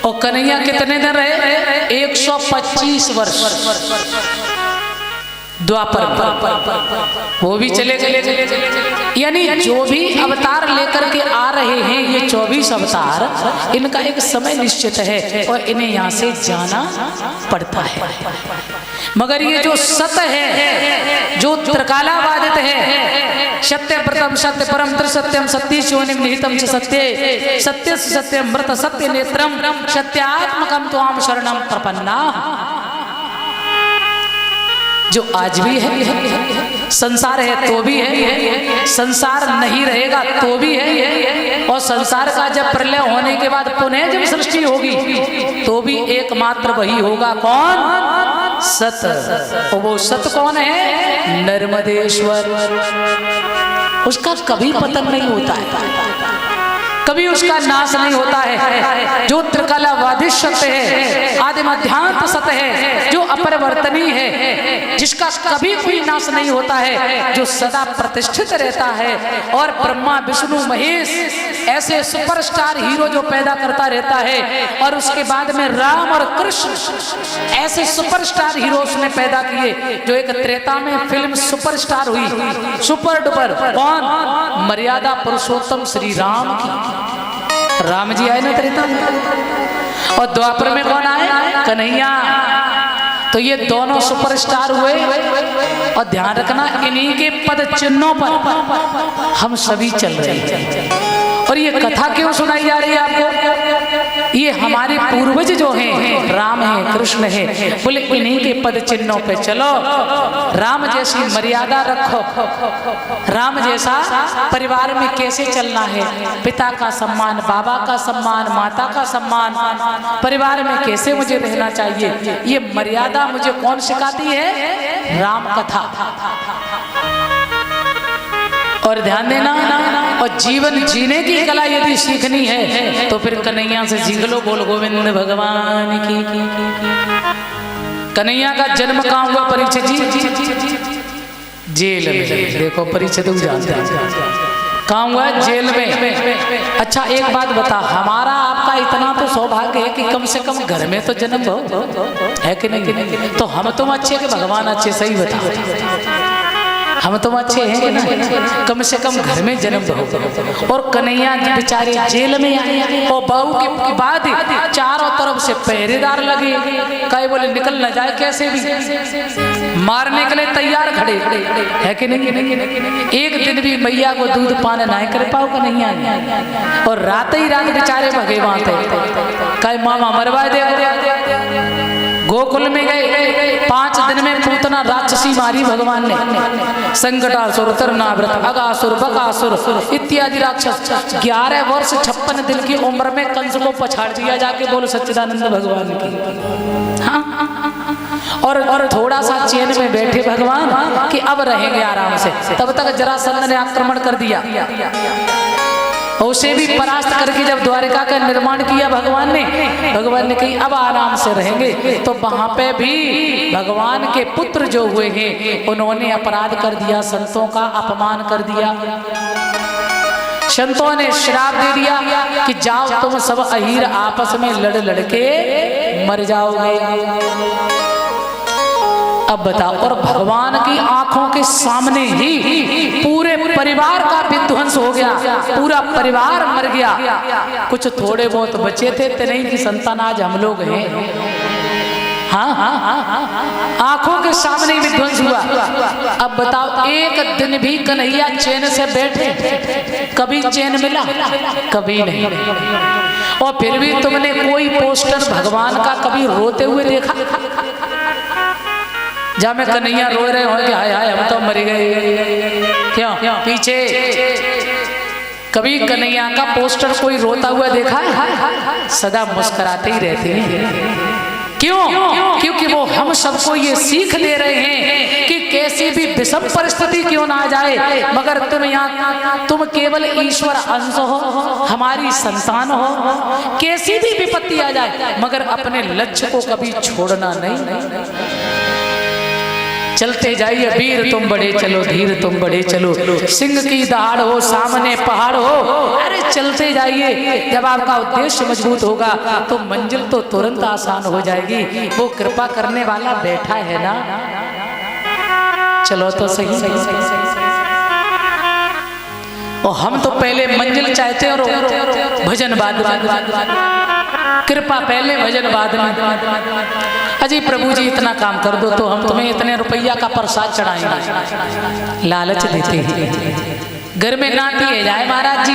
और कन्हैया कितने दिन रहे? 125 वर्ष द्वापर वो भी चले गए। यानी जो भी अवतार लेकर के आ रहे हैं ये 24 अवतार, इनका एक समय निश्चित है और इन्हें यहाँ से जाना पड़ता है। मगर ये जो सत्य है, जो त्रिकालाबाधित है, सत्य प्रथम सत्य परम त्रिसत्यम सत्य शिवनिम निहितम च सत्य सत्य सत्यम मृत सत्य नेत्रम सत्यात्मकम त्वाम शरणम प्रपन्ना, जो आज भी है, संसार है तो भी है, संसार नहीं रहेगा तो भी है, और संसार का जब प्रलय होने के बाद पुनः जब सृष्टि होगी तो भी एकमात्र वही होगा। कौन? सत। और वो सत कौन है? नर्मदेश्वर। उसका कभी पतन नहीं होता है, कभी उसका नाश नहीं होता है। जो त्रिकालाबाधित सत्य है, आदि मध्यांत सत्य है, जो अपरिवर्तनीय है, जिसका कभी कोई नाश नहीं होता है, जो सदा प्रतिष्ठित रहता है। और ब्रह्मा विष्णु महेश ऐसे सुपरस्टार हीरो जो पैदा करता रहता है, और उसके बाद में राम और कृष्ण ऐसे सुपरस्टार हीरो उसने पैदा किए, जो एक त्रेता में फिल्म सुपरस्टार हुई, सुपर डुपर। कौन? मर्यादा पुरुषोत्तम श्री राम की। राम जी आए ना त्रेता में, और द्वापर में कौन आए? कन्हैया। तो ये दोनों सुपरस्टार हुए। और ध्यान रखना, इन्हीं के पद चिन्हों पर हम सभी चल रहे हैं। और ये कथा क्यों सुनाई जा रही है आपको? ये हमारे पूर्वज जो हैं, राम है, कृष्ण है, बोले इन्हीं के पद चिन्हों पे चलो, राम जैसी मर्यादा रखो, राम जैसा परिवार में कैसे चलना है, पिता का सम्मान, बाबा का सम्मान, माता का सम्मान, परिवार में कैसे मुझे रहना चाहिए, ये मर्यादा मुझे कौन सिखाती है? राम कथा। और ध्यान देना, और जीवन जीने की कला यदि सीखनी है तो फिर कन्हैया से सीख लो। बोल गोविंद भगवान की। कन्हैया का जन्म कहाँ हुआ? परीक्षित जी? जेल में। देखो परीक्षित जानते हैं कहाँ हुआ? जेल में। अच्छा एक बात बता, हमारा आपका इतना तो सौभाग्य है कि कम से कम घर में तो जन्म हो, है कि नहीं? तो हम तुम अच्छे कि भगवान अच्छे? सही बता, हम तुम अच्छे हैं कि नहीं? कम से कम घर में जन्म हो। और कन्हैया जी बेचारे जेल में आए, और बहू के बाद चारों तरफ से पहरेदार लगे, कई बोले निकल न जाए, कैसे भी मारने के लिए तैयार खड़े, है कि नहीं? एक दिन भी मैया को दूध पान ना कर पाओ कन्हैया, और रात ही रात बेचारे भगे वहां थे, कई मामा मरवा दे। गोकुल में गए, 5 दिन में पूतना राक्षसी मारी भगवान ने। संकटासुर, तरनाव्रत, अगासुर, बकासुर इत्यादि राक्षस। 11 वर्ष 56 दिन की उम्र में कंस को पछाड़ दिया जाके। बोलो सच्चिदानंद भगवान की। हाँ। और थोड़ा सा चैन में बैठे भगवान कि अब रहेंगे आराम से, तब तक जरासंध ने आक्रमण कर दिया, उसे भी परास्त करके जब द्वारिका का निर्माण किया भगवान ने कही अब आराम से रहेंगे। तो वहां पे भी भगवान के पुत्र जो हुए हैं उन्होंने अपराध कर दिया, संतों का अपमान कर दिया। संतों ने श्राप दे दिया कि जाओ तुम सब अहीर आपस में लड़ लड़के मर जाओगे। अब बताओ, और भगवान की आंखों के सामने ही पूरे परिवार का विध्वंस हो गया, पूरा परिवार मर गया। कुछ थोड़े बहुत बचे थे, तेरे की संतान आज हम लोग हैं। हाँ, आंखों के सामने ही विध्वंस हुआ। अब बताओ, एक दिन भी कन्हैया चैन से बैठे? कभी चैन मिला? कभी नहीं। और फिर भी तुमने कोई पोस्टर भगवान का कभी रोते हुए देखा? जहाँ में कन्हैया रो रहे होंगे, हाय हाय हम तो मर गए, क्यों? पीछे कभी कन्हैया का पोस्टर कोई रोता हुआ देखा है? सदा मुस्कुराते ही रहते हैं। क्यों? क्योंकि वो हम सबको ये सीख दे रहे हैं कि कैसी भी विषम परिस्थिति क्यों ना आ जाए, मगर तुम केवल ईश्वर अंश हो, हमारी संतान हो। कैसी भी विपत्ति आ जाए मगर अपने लक्ष्य को कभी छोड़ना नहीं। चलते जाइए वीर तुम बड़े चलो, धीर तुम बड़े चलो, सिंह की दहाड़ हो सामने पहाड़ हो, अरे चलते जाइए। जब आपका उद्देश्य मजबूत होगा तो मंजिल तो तुरंत आसान हो जाएगी। वो कृपा करने वाला बैठा है ना, चलो तो सही। और हम तो पहले मंजिल चाहते हैं और भजन बाद में, कृपा पहले भजन बाद में। अजी प्रभु जी इतना काम कर दो तो हम तुम्हें इतने रुपया का प्रसाद चढ़ाएंगे, लालच देते हैं। घर में नाती है जाए महाराज जी,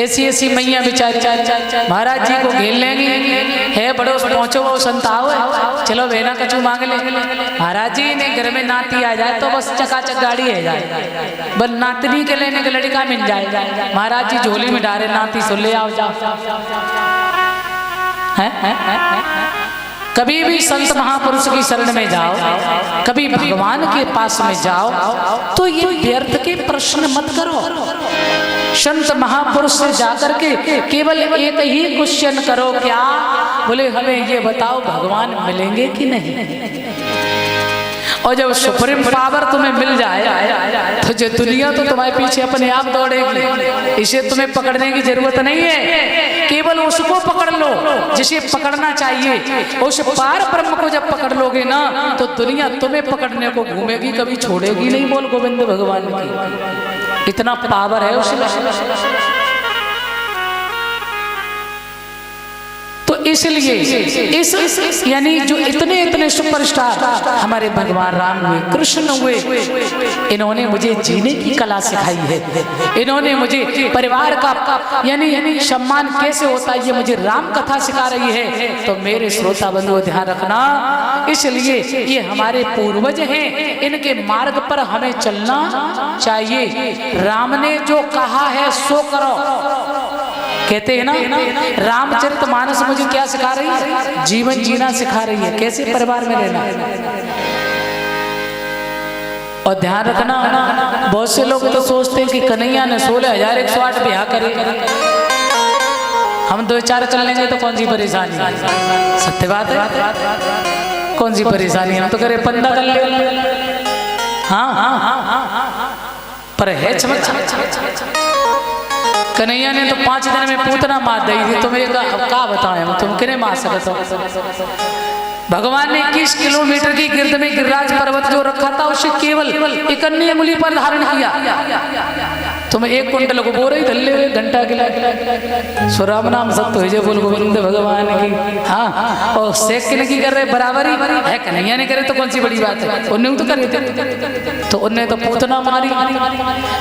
ऐसी ऐसी मैया बेचारी महाराज जी को घेर लेंगी, है बड़ो पहुंचो वो संताओ है, चलो बेना कचू मांग ले। महाराज जी ने घर में नाती आ जाए तो बस चकाचक गाड़ी है जाए, बस नातनी के लेने का लड़का मिल जाए। महाराज जी झोली में डारे नाती सो ले आओ जाओ। कभी भी संत महापुरुष की शरण में जाओ, कभी भगवान के पास में जाओ तो ये व्यर्थ के प्रश्न मत करो। संत महापुरुष से जाकर के केवल एक ही क्वेश्चन करो, क्या बोले हमें ये बताओ भगवान मिलेंगे कि नहीं। और जब सुप्रीम पावर तुम्हें मिल जाए तो जो दुनिया तो तुम्हारे पीछे अपने आप दौड़ेगी, इसे तुम्हें पकड़ने की जरूरत नहीं है। केवल उसको पकड़ लो जिसे पकड़ना चाहिए। उस पार ब्रह्म को जब पकड़ लोगे ना तो दुनिया तुम्हें पकड़ने को घूमेगी, कभी छोड़ेगी नहीं। बोल गोविंद भगवान की इतना पावर है उसमें। तो इसलिए इस यानी जो इतने इतने सुपरस्टार हमारे भगवान राम हुए, कृष्ण हुए, इन्होंने मुझे जीने की कला सिखाई है। इन्होंने मुझे परिवार का यानी सम्मान कैसे होता है ये मुझे राम कथा सिखा रही है। तो मेरे श्रोता बंधुओं ध्यान रखना, इसलिए ये हमारे पूर्वज हैं, इनके मार्ग पर हमें चलना चाहिए। राम ने जो कहा है सो करो, कहते हैं ना। रामचरितमानस मुझे क्या सिखा रही है? जीवन जीना सिखा रही है, कैसे परिवार में रहना। और ध्यान रखना, बहुत से लोग तो सोचते हैं कि कन्हैया ने 16,108 ब्याह करे, हम 2-4 कर लेंगे तो कौन सी परेशानी। सत्य बात है, कौन सी परेशानी, हम तो करे 15 कर ले। हाँ, पर है चमत्कार। कन्हैया ने तो 5 दिन में पूतना मार दी थी, तुम्हें क्या बताएं, तुम किने मार सकते हो। भगवान ने 21 किलोमीटर की गिरद में गिरिराज पर्वत जो रखा था उसे केवल 51 अंगुली पर धारण किया। तुम्हें 1 कुंटल को बोरे ही धल्ले हुए घंटा गिला सुराम नाम सत्य हो जय बोल गोविंद भगवान की। हाँ, और शेख किने की कर रहे बराबरी है, कन्हैया ने करे तो कौन सी बड़ी बात है। उन्हें तो करे थे, तो उन्हें तो पूतना मारी।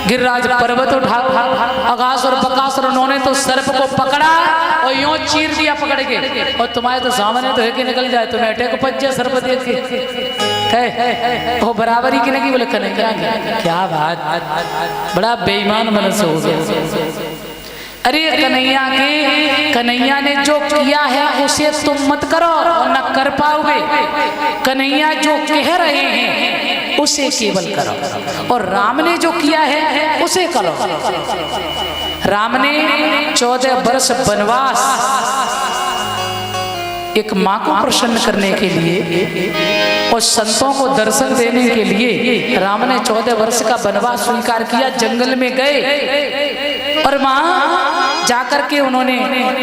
गिरिराज पर्वत उठा, अगासुर बकासुर उन्होंने तो सर्प को पकड़ा और यूं चीर दिया पकड़ के। और तुम्हारे तो सामने तो है कि निकल जाए, तुम्हें अटैक उपज जाए सर्प देख के। वो बराबरी की नहीं बोले कन्हैया, क्या बात, बड़ा बेईमान मनस हो गया। अरे कन्हैया ने जो किया है उसे तुम मत करो और न कर पाओगे। कन्हैया जो कह रहे हैं उसे केवल करो, और राम ने जो किया है उसे करो। राम ने 14 वर्ष वनवास एक माँ को प्रसन्न करने के लिए और संतों को दर्शन देने के लिए राम ने 14 वर्ष का वनवास स्वीकार किया। जंगल में गए और वहां जाकर के उन्होंने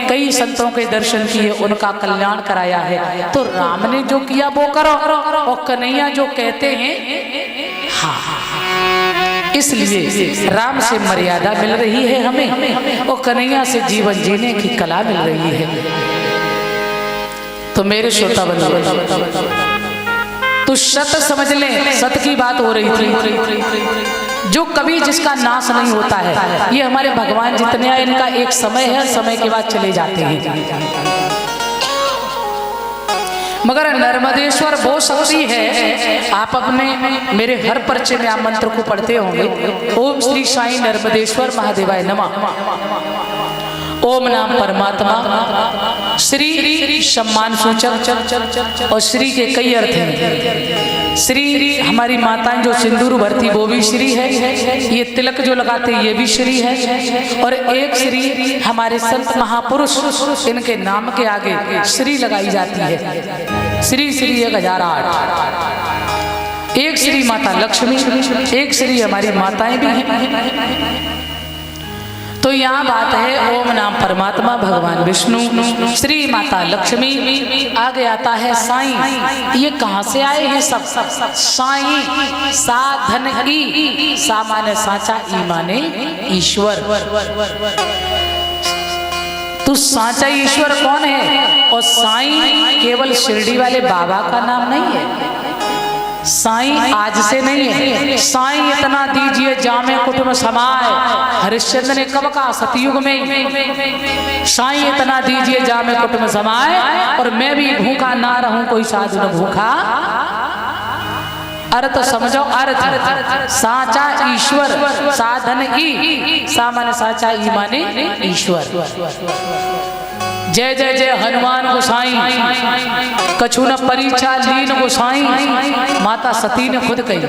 कई संतों के दर्शन किए, उनका कल्याण कराया है। तो राम ने जो किया वो करो, और कन्हैया जो कहते हैं हाँ। इसलिए राम से मर्यादा मिल रही है हमें, और कन्हैया से जीवन जीने की कला मिल रही है। तो मेरे श्रोता बंधु तो सत समझ ले, सत की बात हो रही थी, जो कभी जिसका नाश नहीं होता है। ये हमारे भगवान जितने हैं इनका एक समय है, समय के बाद चले जाते हैं। मगर नर्मदेश्वर वो शक्ति है, आप अपने मेरे हर पर्चे में आप मंत्र को पढ़ते होंगे, ओम श्री साईं नर्मदेश्वर महादेवाय नमः। ओम नाम परमात्मा, श्री सम्मान सूचक, और श्री के कई अर्थ हैं। श्री हमारी माताएं जो सिंदूर भरती वो भी श्री है, ये तिलक जो लगाते ये भी श्री है, और एक श्री हमारे संत महापुरुष इनके नाम के आगे श्री लगाई जाती है। श्री 1008। एक श्री माता लक्ष्मी, एक श्री हमारी माताएं भी हैं। तो यहाँ बात है ओम नाम परमात्मा भगवान विष्णु, श्री माता लक्ष्मी, आगे आता है साईं। ये कहाँ से आए हैं सब? साईं साधन की, सा माने साचा, ई माने ईश्वर। तो साचा ईश्वर कौन है? और साईं केवल शिरडी वाले बाबा का नाम नहीं है। साईं आज से नहीं है। साईं इतना दीजिए जामे कुटुंब समाए, हरिश्चंद्र ने कब कहा? सतयुग में। साईं इतना दीजिए जामे कुटुंब समाए, और मैं भी भूखा ना रहूं कोई साधु न भूखा। अर्थ समझो, अर्थ साचा ईश्वर, साधन ई, सा माने साचा, ई माने ईश्वर। जय जय जय हनुमान गोसाई, कछु न परीक्षा लीन गोसाई। माता सती ने खुद कही,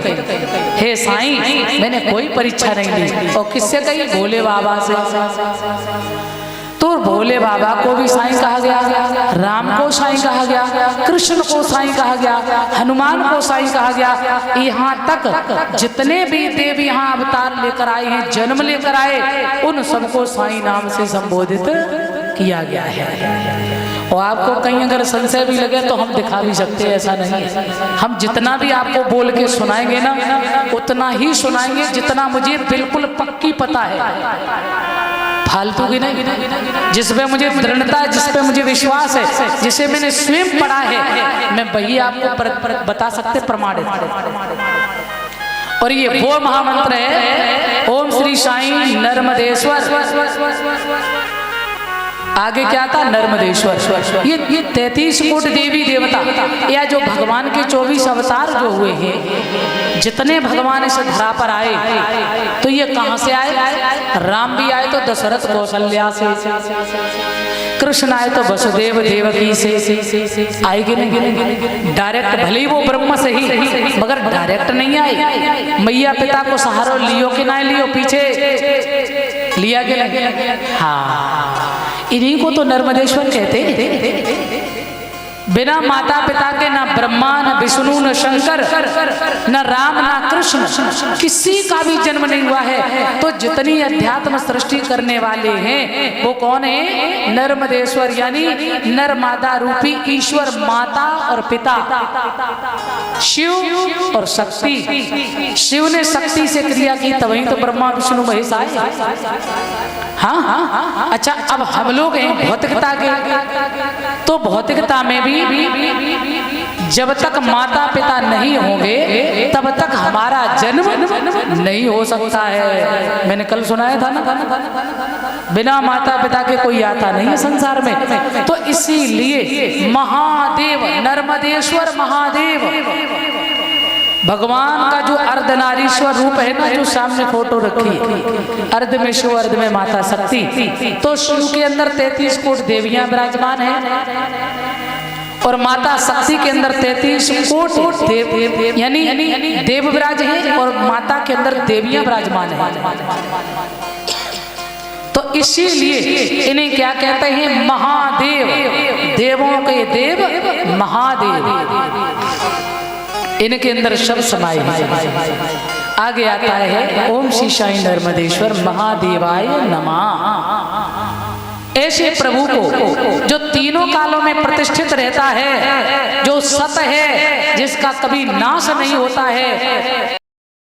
हे साईं मैंने कोई परीक्षा नहीं ली। और किससे कही? भोले बाबा से। तो भोले बाबा को भी साईं कहा गया, राम को साईं कहा गया, कृष्ण को साईं कहा गया, हनुमान को साईं कहा गया। यहाँ तक जितने भी देव यहाँ अवतार लेकर आए हैं, जन्म लेकर आए, उन सबको साईं नाम से संबोधित किया गया है। और आपको कहीं अगर संशय भी लगे तो हम दिखा भी सकते हैं, ऐसा नहीं है। हम जितना भी आपको बोल के सुनाएंगे ना, उतना ही सुनाएंगे जितना मुझे बिल्कुल पक्की पता है, फालतू की नहीं। जिसपे मुझे दृढ़ता है, जिसपे मुझे विश्वास है, जिसे मैंने स्वयं पढ़ा है, मैं वही आपको बता सकते, प्रमाणित। और ये वो महामंत्र है ओम श्री साईं नर्मदेश्वर। आगे क्या था? नर्मदेश्वर। ये 33 कोटि देवी देवता, या जो भगवान के 24 अवतार जो हुए हैं, जितने भगवान इस धरा पर आए, तो ये कहाँ से आए? राम भी आए तो दशरथ कौशल्या से, कृष्ण आए तो वसुदेव देवकी से। आएगी नहीं डायरेक्ट, भले ही वो ब्रह्म से ही, मगर डायरेक्ट नहीं आए। मैया पिता को सहारा लियो कि ना लियो, पीछे लिया गया। हाँ, इन्हीं को तो नर्मदेश्वर कहते हैं। बिना माता पिता के ना ब्रह्मा, न विष्णु, न शंकर, न राम, न कृष्ण, किसी का भी जन्म नहीं हुआ है। तो जितनी अध्यात्म सृष्टि करने वाले हैं वो कौन है? नर्मदेश्वर, यानी नर माता रूपी ईश्वर, माता और पिता, शिव और शक्ति। शिव ने शक्ति से क्रिया की, तभी तो ब्रह्मा विष्णु महेश आए। हाँ, अच्छा अब हम लोग हैं भौतिकता के, तो भौतिकता में भी जब तक माता पिता नहीं होंगे तब तक हमारा जन्म नहीं हो सकता है। मैंने कल सुनाया था ना, बिना माता पिता के कोई आता नहीं है संसार में। तो इसीलिए महादेव, नर्मदेश्वर महादेव, भगवान का जो अर्धनारीश्वर रूप है ना, जो सामने फोटो रखी है, अर्ध में शिव, अर्ध में माता शक्ति। तो शिव के अंदर 33 कोटि देवियां विराजमान है, और माता शक्ति के अंदर 33 कोटि देव, यानी देव विराज है, और माता के अंदर देवियां विराजमान है। तो इसीलिए इन्हें क्या कहते हैं? महादेव, देवों के देव महादेव। इनके अंदर शब्द समाये हैं। आगे आता है ओम श्री साईं नर्मदेश्वर महादेवाय नमः। ऐसे प्रभु को जो तीनों कालों में प्रतिष्ठित रहता है, जो सत है, जिसका कभी नाश नहीं होता है,